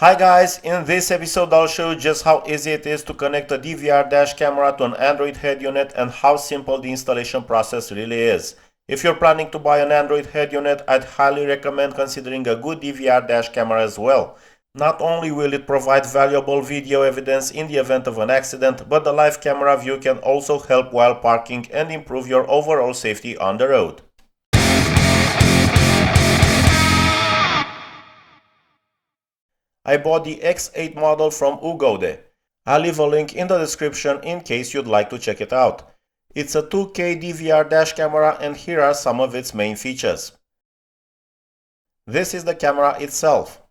Hi guys, in this episode I'll show you just how easy it is to connect a DVR dash camera to an Android head unit and how simple the installation process really is. If you're planning to buy an Android head unit, I'd highly recommend considering a good DVR dash camera as well. Not only will it provide valuable video evidence in the event of an accident, but the live camera view can also help while parking and improve your overall safety on the road. I bought the X8 model from Ugode. I'll leave a link in the description in case you'd like to check it out. It's a 2K DVR dash camera and here are some of its main features. This is the camera itself.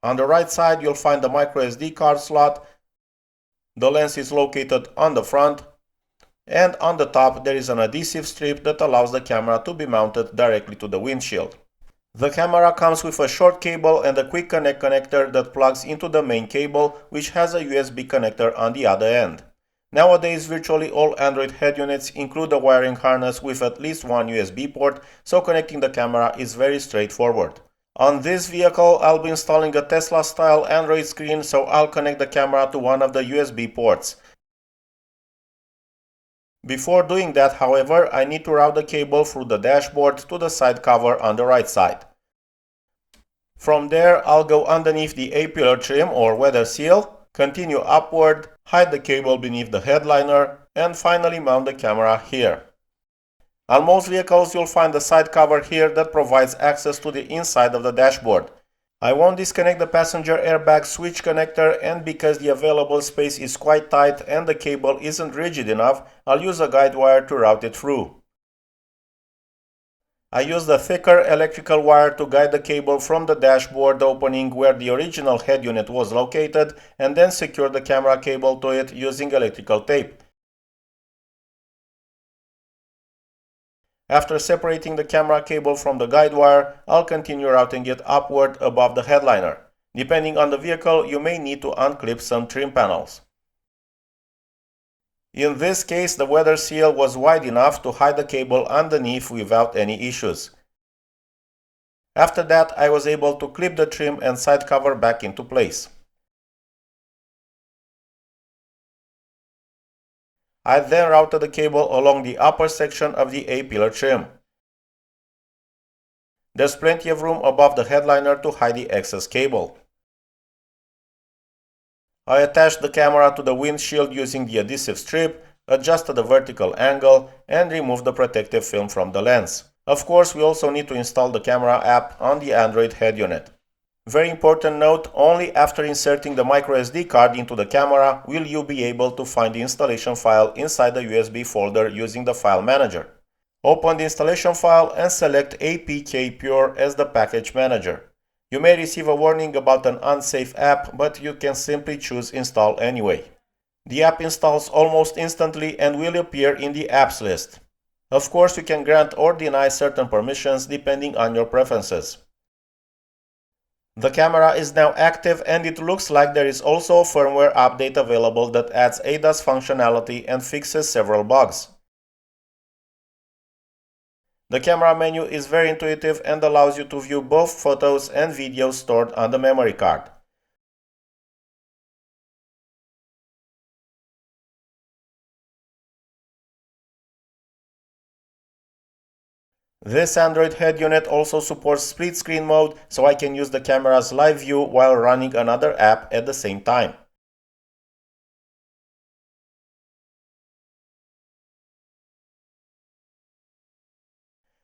On the right side you'll find the microSD card slot. The lens is located on the front. And on the top there is an adhesive strip that allows the camera to be mounted directly to the windshield. The camera comes with a short cable and a quick connect connector that plugs into the main cable, which has a USB connector on the other end. Nowadays, virtually all Android head units include a wiring harness with at least one USB port, so connecting the camera is very straightforward. On this vehicle, I'll be installing a Tesla-style Android screen, so I'll connect the camera to one of the USB ports. Before doing that, however, I need to route the cable through the dashboard to the side cover on the right side. From there, I'll go underneath the A-pillar trim or weather seal, continue upward, hide the cable beneath the headliner, and finally mount the camera here. On most vehicles, you'll find the side cover here that provides access to the inside of the dashboard. I won't disconnect the passenger airbag switch connector, and because the available space is quite tight and the cable isn't rigid enough, I'll use a guide wire to route it through. I used a thicker electrical wire to guide the cable from the dashboard opening where the original head unit was located and then secure the camera cable to it using electrical tape. After separating the camera cable from the guide wire, I'll continue routing it upward above the headliner. Depending on the vehicle, you may need to unclip some trim panels. In this case, the weather seal was wide enough to hide the cable underneath without any issues. After that, I was able to clip the trim and side cover back into place. I then routed the cable along the upper section of the A-pillar trim. There's plenty of room above the headliner to hide the excess cable. I attached the camera to the windshield using the adhesive strip, adjusted the vertical angle, and removed the protective film from the lens. Of course, we also need to install the camera app on the Android head unit. Very important note, only after inserting the microSD card into the camera will you be able to find the installation file inside the USB folder using the file manager. Open the installation file and select APK Pure as the package manager. You may receive a warning about an unsafe app, but you can simply choose Install anyway. The app installs almost instantly and will appear in the apps list. Of course, you can grant or deny certain permissions depending on your preferences. The camera is now active and it looks like there is also a firmware update available that adds ADAS functionality and fixes several bugs. The camera menu is very intuitive and allows you to view both photos and videos stored on the memory card. This Android head unit also supports split screen mode, so I can use the camera's live view while running another app at the same time.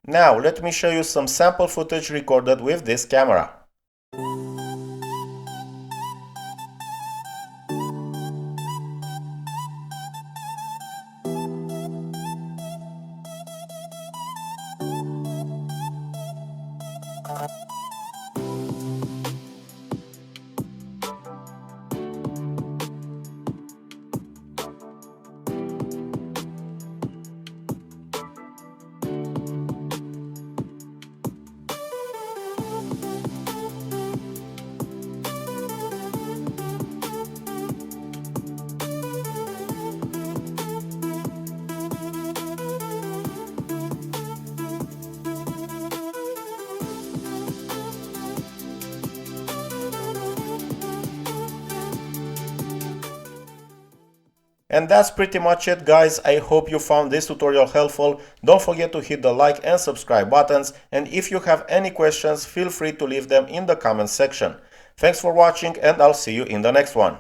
Now, let me show you some sample footage recorded with this camera. And that's pretty much it, guys. I hope you found this tutorial helpful. Don't forget to hit the like and subscribe buttons, and if you have any questions, feel free to leave them in the comments section. Thanks for watching, and I'll see you in the next one.